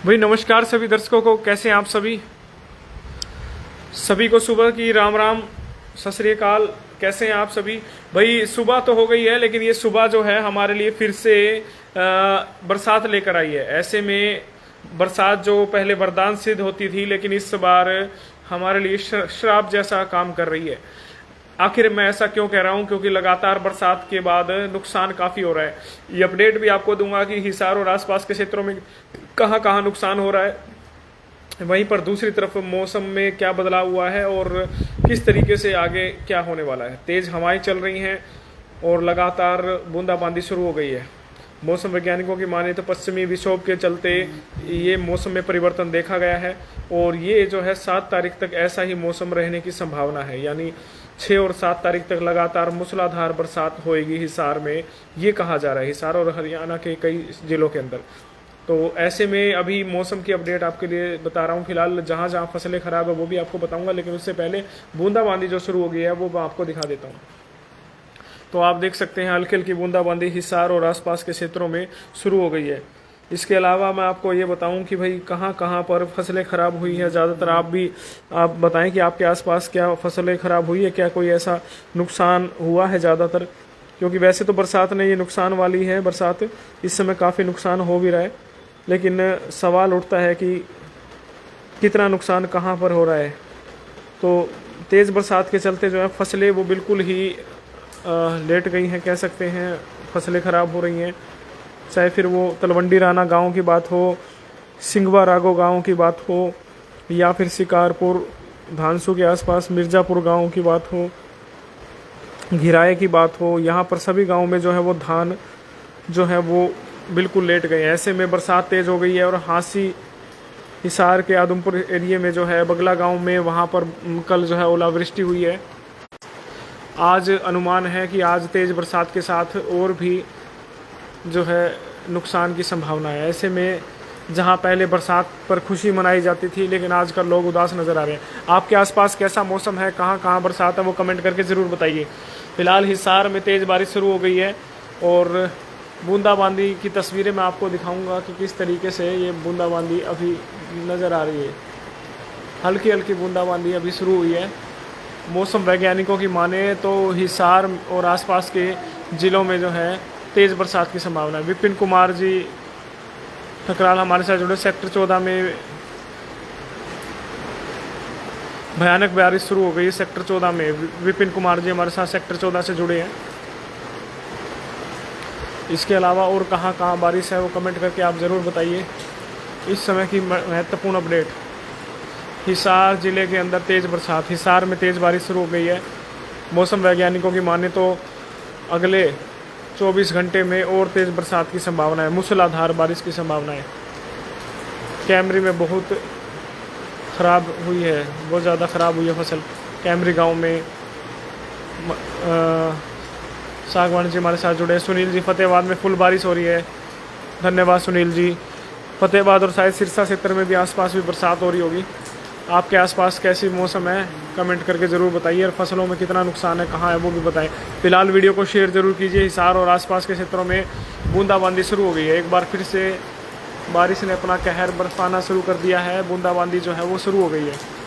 भाई नमस्कार सभी दर्शकों को, कैसे हैं आप सभी को सुबह की राम राम, सत श्री अकाल। कैसे हैं आप सभी? भाई सुबह तो हो गई है, लेकिन ये सुबह जो है हमारे लिए फिर से बरसात लेकर आई है। ऐसे में बरसात जो पहले वरदान सिद्ध होती थी, लेकिन इस बार हमारे लिए श्राप जैसा काम कर रही है। आखिर मैं ऐसा क्यों कह रहा हूं? क्योंकि लगातार बरसात के बाद नुकसान काफी हो रहा है। ये अपडेट भी आपको दूंगा कि हिसार और आसपास के क्षेत्रों में कहां कहां नुकसान हो रहा है। वहीं पर दूसरी तरफ मौसम में क्या बदलाव हुआ है और किस तरीके से आगे क्या होने वाला है। तेज हवाएं चल रही हैं और लगातार बूंदाबांदी शुरू हो गई है। मौसम वैज्ञानिकों की माने तो पश्चिमी विक्षोभ के चलते ये मौसम में परिवर्तन देखा गया है और ये जो है 7 तारीख तक ऐसा ही मौसम रहने की संभावना है। यानी 6 और 7 तारीख तक लगातार मूसलाधार बरसात होएगी हिसार में, ये कहा जा रहा है, हिसार और हरियाणा के कई जिलों के अंदर। तो ऐसे में अभी मौसम की अपडेट आपके लिए बता रहा हूँ। फिलहाल जहाँ जहाँ फसलें खराब है वो भी आपको बताऊंगा, लेकिन उससे पहले बूंदाबांदी जो शुरू हो गई है वो मैं आपको दिखा देता हूँ। तो आप देख सकते हैं हल्की हल्की बूंदाबांदी हिसार और आसपास के क्षेत्रों में शुरू हो गई है। इसके अलावा मैं आपको ये बताऊं कि भाई कहाँ कहाँ पर फसलें खराब हुई हैं। ज़्यादातर आप बताएं कि आपके आसपास क्या फसलें खराब हुई है, क्या कोई ऐसा नुकसान हुआ है ज़्यादातर। क्योंकि वैसे तो बरसात ने ये नुकसान वाली है, बरसात इस समय काफ़ी नुकसान हो भी रहा है, लेकिन सवाल उठता है कि कितना नुकसान कहाँ पर हो रहा है। तो तेज़ बरसात के चलते जो है फसलें वो बिल्कुल ही लेट गई हैं, कह सकते हैं। फसलें ख़राब हो रही हैं, चाहे फिर वो तलवंडी राना गांव की बात हो, सिंगवा रागो गांव की बात हो, या फिर शिकारपुर धानसू के आसपास मिर्ज़ापुर गांव की बात हो, घिराए की बात हो। यहाँ पर सभी गांव में जो है वो धान जो है वो बिल्कुल लेट गए। ऐसे में बरसात तेज़ हो गई है और हांसी हिसार के आदमपुर एरिए में जो है बगला गांव में, वहाँ पर कल जो है ओलावृष्टि हुई है। आज अनुमान है कि आज तेज़ बरसात के साथ और भी जो है नुकसान की संभावना है। ऐसे में जहां पहले बरसात पर खुशी मनाई जाती थी, लेकिन आजकल लोग उदास नज़र आ रहे हैं। आपके आसपास कैसा मौसम है, कहां कहां बरसात है, वो कमेंट करके ज़रूर बताइए। फिलहाल हिसार में तेज़ बारिश शुरू हो गई है और बूंदाबांदी की तस्वीरें मैं आपको दिखाऊंगा कि किस तरीके से ये बूंदाबांदी अभी नज़र आ रही है। हल्की हल्की बूंदाबांदी अभी शुरू हुई है। मौसम वैज्ञानिकों की माने तो हिसार और आसपास के ज़िलों में जो है तेज़ बरसात की संभावना है। विपिन कुमार जी ठकराल हमारे साथ जुड़े। सेक्टर 14 में भयानक बारिश शुरू हो गई। सेक्टर 14 में विपिन कुमार जी हमारे साथ सेक्टर 14 से जुड़े हैं। इसके अलावा और कहाँ कहाँ बारिश है वो कमेंट करके आप ज़रूर बताइए। इस समय की महत्वपूर्ण अपडेट, हिसार ज़िले के अंदर तेज़ बरसात, हिसार में तेज़ बारिश शुरू हो गई है। मौसम वैज्ञानिकों की माने तो अगले 24 घंटे में और तेज़ बरसात की संभावना है, मूसलाधार बारिश की संभावना है। कैमरी में बहुत ख़राब हुई है, बहुत ज़्यादा ख़राब हुई है फसल। कैमरी गांव में सागवान जी हमारे साथ जुड़े। सुनील जी फतेहाबाद में फुल बारिश हो रही है, धन्यवाद सुनील जी। फतेहाबाद और शायद सिरसा क्षेत्र में भी आसपास भी बरसात हो रही होगी। आपके आसपास कैसी मौसम है कमेंट करके ज़रूर बताइए, और फसलों में कितना नुकसान है, कहाँ है वो भी बताएं। फिलहाल वीडियो को शेयर ज़रूर कीजिए। हिसार और आसपास के क्षेत्रों में बूंदाबांदी शुरू हो गई है। एक बार फिर से बारिश ने अपना कहर बरसाना शुरू कर दिया है। बूंदाबांदी जो है वो शुरू हो गई है।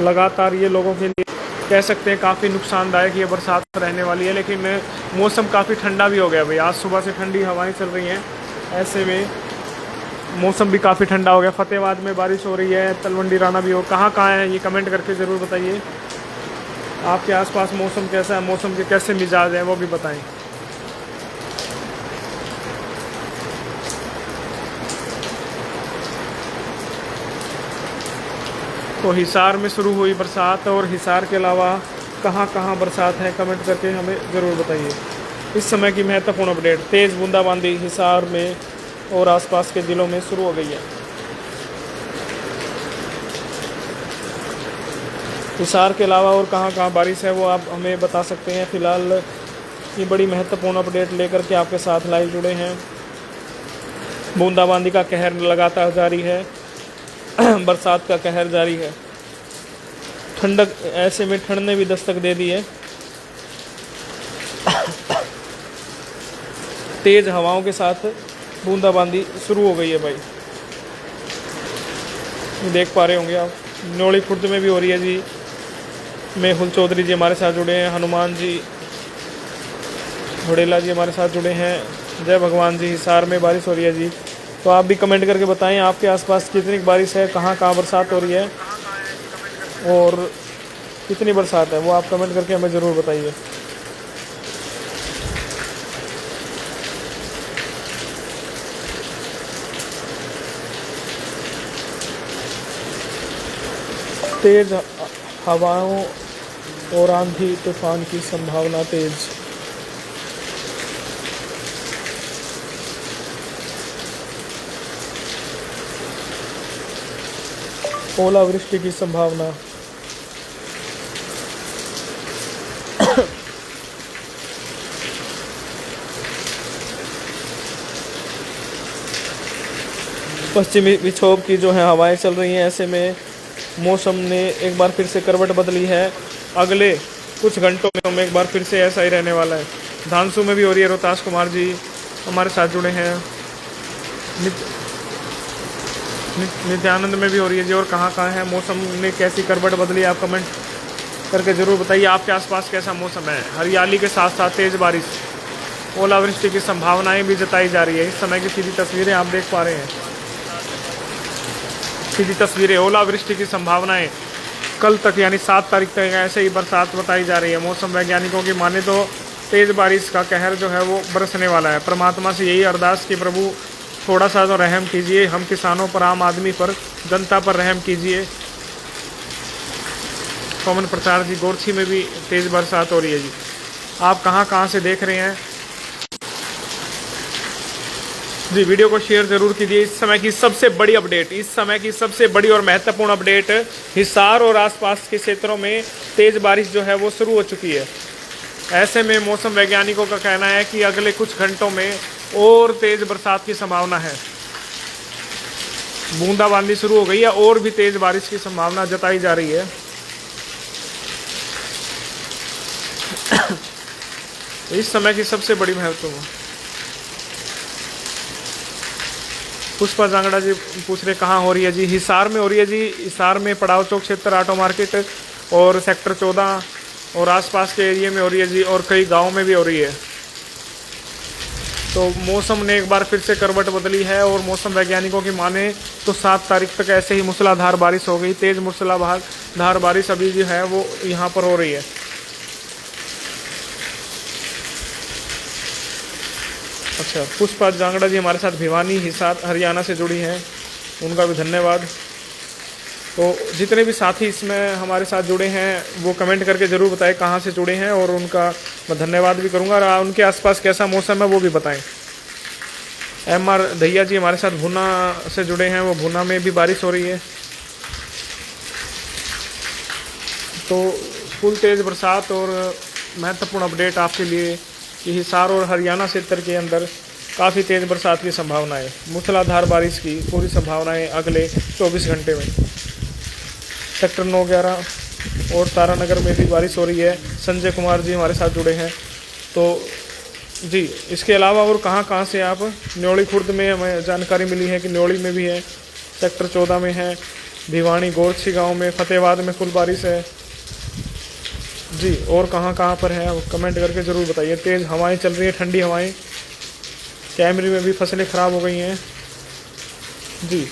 लगातार ये लोगों के लिए कह सकते हैं काफ़ी नुकसानदायक ये बरसात रहने वाली है, लेकिन मौसम काफ़ी ठंडा भी हो गया भाई। आज सुबह से ठंडी हवाएं चल रही हैं, ऐसे में मौसम भी काफ़ी ठंडा हो गया। फतेहाबाद में बारिश हो रही है, तलवंडी राना भी हो। कहाँ कहाँ है ये कमेंट करके ज़रूर बताइए। आपके आसपास मौसम कैसा है, मौसम के कैसे मिजाज हैं वो भी बताएं। तो हिसार में शुरू हुई बरसात, और हिसार के अलावा कहाँ कहाँ बरसात है कमेंट करके हमें ज़रूर बताइए। इस समय की महत्वपूर्ण अपडेट, तेज़ बूंदाबांदी हिसार में और आसपास के ज़िलों में शुरू हो गई है। हिसार के अलावा और कहाँ कहाँ बारिश है वो आप हमें बता सकते हैं। फ़िलहाल ये बड़ी महत्वपूर्ण अपडेट लेकर के आपके साथ लाइव जुड़े हैं। बूंदाबांदी का कहर लगातार जारी है, बरसात का कहर जारी है। ठंडक, ऐसे में ठंड ने भी दस्तक दे दी है। तेज हवाओं के साथ बूंदाबांदी शुरू हो गई है भाई, देख पा रहे होंगे आप। न्योली खुर्द में भी हो रही है जी। मेहुल चौधरी जी हमारे साथ जुड़े हैं, हनुमान जी घोड़ेला जी हमारे साथ जुड़े हैं, जय भगवान जी। हिसार में बारिश हो रही है जी। तो आप भी कमेंट करके बताएं आपके आसपास कितनी बारिश है, कहाँ कहाँ बरसात हो रही है और कितनी बरसात है, वो आप कमेंट करके हमें ज़रूर बताइए। तेज हवाओं और आंधी तूफान की संभावना तेज। ओलावृष्टि की संभावना। पश्चिमी विक्षोभ की जो है हवाएं चल रही हैं, ऐसे में मौसम ने एक बार फिर से करवट बदली है। अगले कुछ घंटों में एक बार फिर से ऐसा ही रहने वाला है। धानसू में भी हो रही है, रोहतास कुमार जी हमारे साथ जुड़े हैं, नित्यानंद में भी हो रही है जी। और कहाँ कहाँ है, मौसम ने कैसी करवट बदली, आप कमेंट करके ज़रूर बताइए आपके आसपास कैसा मौसम है। हरियाली के साथ साथ तेज़ बारिश, ओलावृष्टि की संभावनाएं भी जताई जा रही है। इस समय की सीधी तस्वीरें आप देख पा रहे हैं, सीधी तस्वीरें, ओलावृष्टि की संभावनाएं कल तक यानी 7 तारीख तक ऐसे ही बरसात बताई जा रही है। मौसम वैज्ञानिकों की माने तो तेज़ बारिश का कहर जो है वो बरसने वाला है। परमात्मा से यही अरदास कि प्रभु थोड़ा सा तो रहम कीजिए, हम किसानों पर, आम आदमी पर, जनता पर रहम कीजिए। पवन प्रचार जी, गोरछी में भी तेज़ बरसात हो रही है जी। आप कहाँ कहाँ से देख रहे हैं जी, वीडियो को शेयर जरूर कीजिए। इस समय की सबसे बड़ी अपडेट, इस समय की सबसे बड़ी और महत्वपूर्ण अपडेट, हिसार और आसपास के क्षेत्रों में तेज़ बारिश जो है वो शुरू हो चुकी है। ऐसे में मौसम वैज्ञानिकों का कहना है कि अगले कुछ घंटों में और तेज़ बरसात की संभावना है। बूंदाबांदी शुरू हो गई है और भी तेज़ बारिश की संभावना जताई जा रही है। इस समय की सबसे बड़ी महत्वपूर्ण। पुष्पा जांगड़ा जी पूछ रहे कहाँ हो रही है जी, हिसार में हो रही है जी। हिसार में पड़ाव चौक क्षेत्र, ऑटो मार्केट और सेक्टर 14 और आसपास के एरिया में हो रही है जी, और कई गाँव में भी हो रही है। तो मौसम ने एक बार फिर से करवट बदली है और मौसम वैज्ञानिकों की माने तो 7 तारीख तक ऐसे ही मूसलाधार बारिश हो गई। तेज़ मूसलाधार बारिश अभी जो है वो यहाँ पर हो रही है। अच्छा, पुष्पा जांगड़ा जी हमारे साथ भिवानी, हिसार, हरियाणा से जुड़ी हैं, उनका भी धन्यवाद। तो जितने भी साथी इसमें हमारे साथ जुड़े हैं वो कमेंट करके ज़रूर बताएं कहाँ से जुड़े हैं, और उनका मैं धन्यवाद भी करूँगा। और उनके आसपास कैसा मौसम है वो भी बताएं। MR दहिया जी हमारे साथ भुना से जुड़े हैं, वो भुना में भी बारिश हो रही है। तो फुल तेज़ बरसात और महत्वपूर्ण अपडेट आपके लिए कि हिसार और हरियाणा क्षेत्र के अंदर काफ़ी तेज़ बरसात की संभावना है। मूसलाधार बारिश की पूरी संभावना है अगले 24 घंटे में। सेक्टर 9, 11 और तारानगर में भी बारिश हो रही है। संजय कुमार जी हमारे साथ जुड़े हैं। तो जी, इसके अलावा और कहाँ कहाँ से आप, न्योली खुर्द में हमें जानकारी मिली है कि न्योली में भी है, सेक्टर 14 में है, भिवानी गोरछी गाँव में, फतेहाबाद में फुल बारिश है जी। और कहाँ कहाँ पर है कमेंट करके ज़रूर बताइए। तेज़ हवाएं चल रही हैं, ठंडी हवाएं। कैमरे में भी फसलें ख़राब हो गई हैं जी।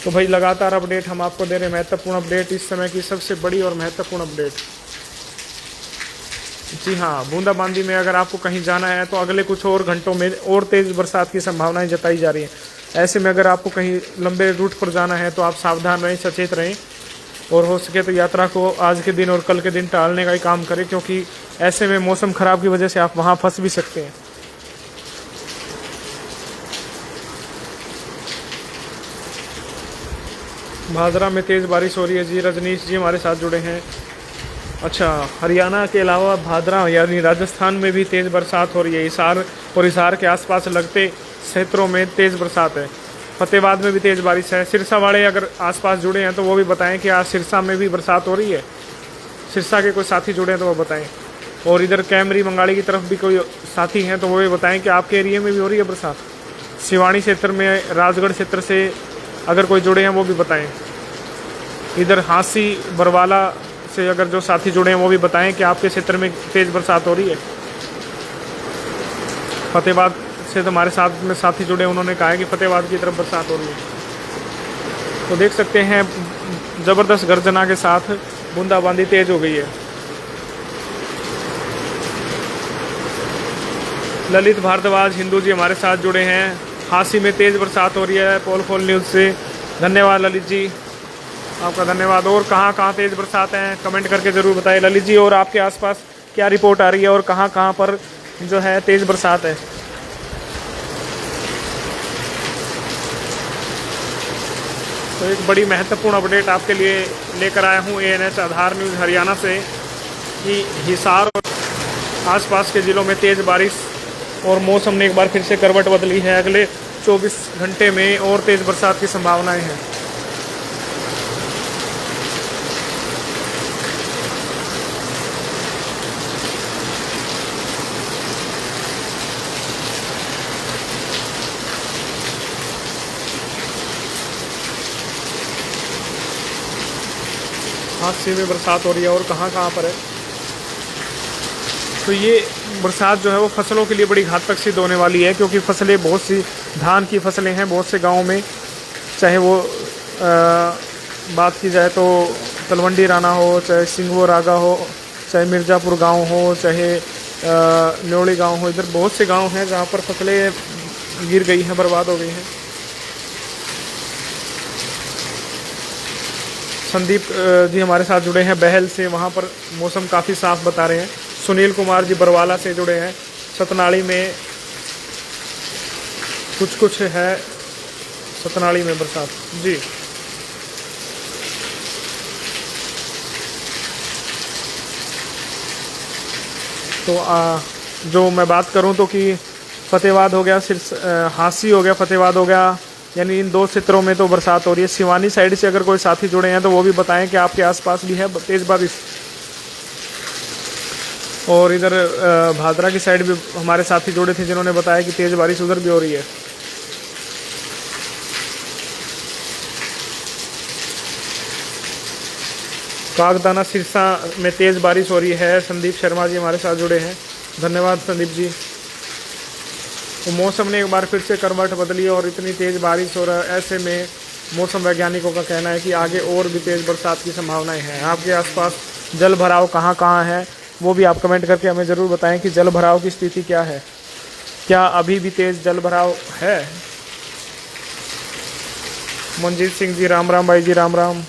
तो भाई लगातार अपडेट हम आपको दे रहे हैं, महत्वपूर्ण अपडेट, इस समय की सबसे बड़ी और महत्वपूर्ण अपडेट। जी हाँ, बूंदाबांदी में अगर आपको कहीं जाना है तो अगले कुछ और घंटों में और तेज़ बरसात की संभावनाएं जताई जा रही हैं। ऐसे में अगर आपको कहीं लंबे रूट पर जाना है तो आप सावधान रहें, सचेत रहें, और हो सके तो यात्रा को आज के दिन और कल के दिन टालने का ही काम करें, क्योंकि ऐसे में मौसम ख़राब की वजह से आप वहाँ फंस भी सकते हैं। भादरा में तेज़ बारिश हो रही है जी। रजनीश जी हमारे साथ जुड़े हैं। अच्छा, हरियाणा के अलावा भादरा यानी राजस्थान में भी तेज़ बरसात हो रही है। हिसार और हिसार के आसपास लगते क्षेत्रों में तेज़ बरसात है। फतेहाबाद में भी तेज़ बारिश है। सिरसा वाले अगर आसपास जुड़े हैं तो वो भी बताएं कि आज सिरसा में भी बरसात हो रही है। सिरसा के कोई साथी जुड़े हैं तो वो बताएं। और इधर कैमरी मंगाड़ी की तरफ भी कोई साथी हैं तो वो भी बताएं कि आपके एरिया में भी हो रही है बरसात। सिवानी क्षेत्र में, राजगढ़ क्षेत्र से अगर कोई जुड़े हैं वो भी बताएं। इधर हांसी बरवाला से अगर जो साथी जुड़े हैं वो भी बताएं कि आपके क्षेत्र में तेज़ बरसात हो रही है। फतेहाबाद से तो हमारे साथ में साथी जुड़े, उन्होंने कहा है कि फतेहाबाद की तरफ बरसात हो रही है। तो देख सकते हैं ज़बरदस्त गर्जना के साथ बूंदाबांदी तेज़ हो गई है। ललित भारद्वाज हिंदू जी हमारे साथ जुड़े हैं। हांसी में तेज़ बरसात हो रही है पोल खोल न्यूज़ से। धन्यवाद ललित जी, आपका धन्यवाद। और कहाँ कहाँ तेज़ बरसात है कमेंट करके ज़रूर बताएं ललित जी। और आपके आसपास क्या रिपोर्ट आ रही है और कहाँ कहाँ पर जो है तेज़ बरसात है। तो एक बड़ी महत्वपूर्ण अपडेट आपके लिए लेकर आया हूँ ANH आधार न्यूज़ हरियाणा से कि हिसार और आसपास के ज़िलों में तेज़ बारिश और मौसम ने एक बार फिर से करवट बदली है। अगले 24 घंटे में और तेज़ बरसात की संभावनाएं हैं। हादसे में बरसात हो रही है और कहाँ कहाँ पर है। तो ये बरसात जो है वो फसलों के लिए बड़ी घातक सिद्ध होने वाली है, क्योंकि फसलें बहुत सी धान की फसलें हैं बहुत से गाँव में, चाहे वो बात की जाए तो तलवंडी राना हो, चाहे सिंगवो रागा हो, चाहे मिर्ज़ापुर गांव हो, चाहे न्योड़ी गांव हो। इधर बहुत से गांव हैं जहां पर फसलें गिर गई हैं, बर्बाद हो गई हैं। संदीप जी हमारे साथ जुड़े हैं बहल से, वहां पर मौसम काफ़ी साफ बता रहे हैं। सुनील कुमार जी बरवाला से जुड़े हैं। सतनाड़ी में कुछ है, सतनाड़ी में बरसात जी। तो जो मैं बात करूं तो कि फतेहाबाद हो गया, हांसी हो गया, फतेहाबाद हो गया, यानी इन दो क्षेत्रों में तो बरसात हो रही है। सिवानी साइड से अगर कोई साथी जुड़े हैं तो वो भी बताएं कि आपके आसपास भी है तेज़ बारिश। और इधर भादरा की साइड भी हमारे साथी जुड़े थे जिन्होंने बताया कि तेज़ बारिश उधर भी हो रही है। कागदाना सिरसा में तेज़ बारिश हो रही है। संदीप शर्मा जी हमारे साथ जुड़े हैं, धन्यवाद संदीप जी। तो मौसम ने एक बार फिर से करवट बदली और इतनी तेज़ बारिश हो रहा है, ऐसे में मौसम वैज्ञानिकों का कहना है कि आगे और भी तेज़ बरसात की संभावनाएं हैं। आपके आसपास जल भराव कहाँ कहाँ है वो भी आप कमेंट करके हमें ज़रूर बताएं कि जल भराव की स्थिति क्या है। क्या अभी भी तेज़ जल भराव है? मनजीत सिंह जी राम राम, भाई जी राम राम।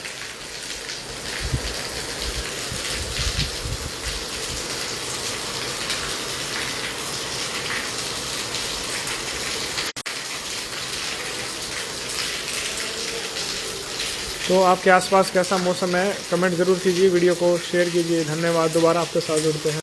तो आपके आसपास कैसा मौसम है कमेंट ज़रूर कीजिए, वीडियो को शेयर कीजिए। धन्यवाद, दोबारा आपके साथ जुड़ते हैं।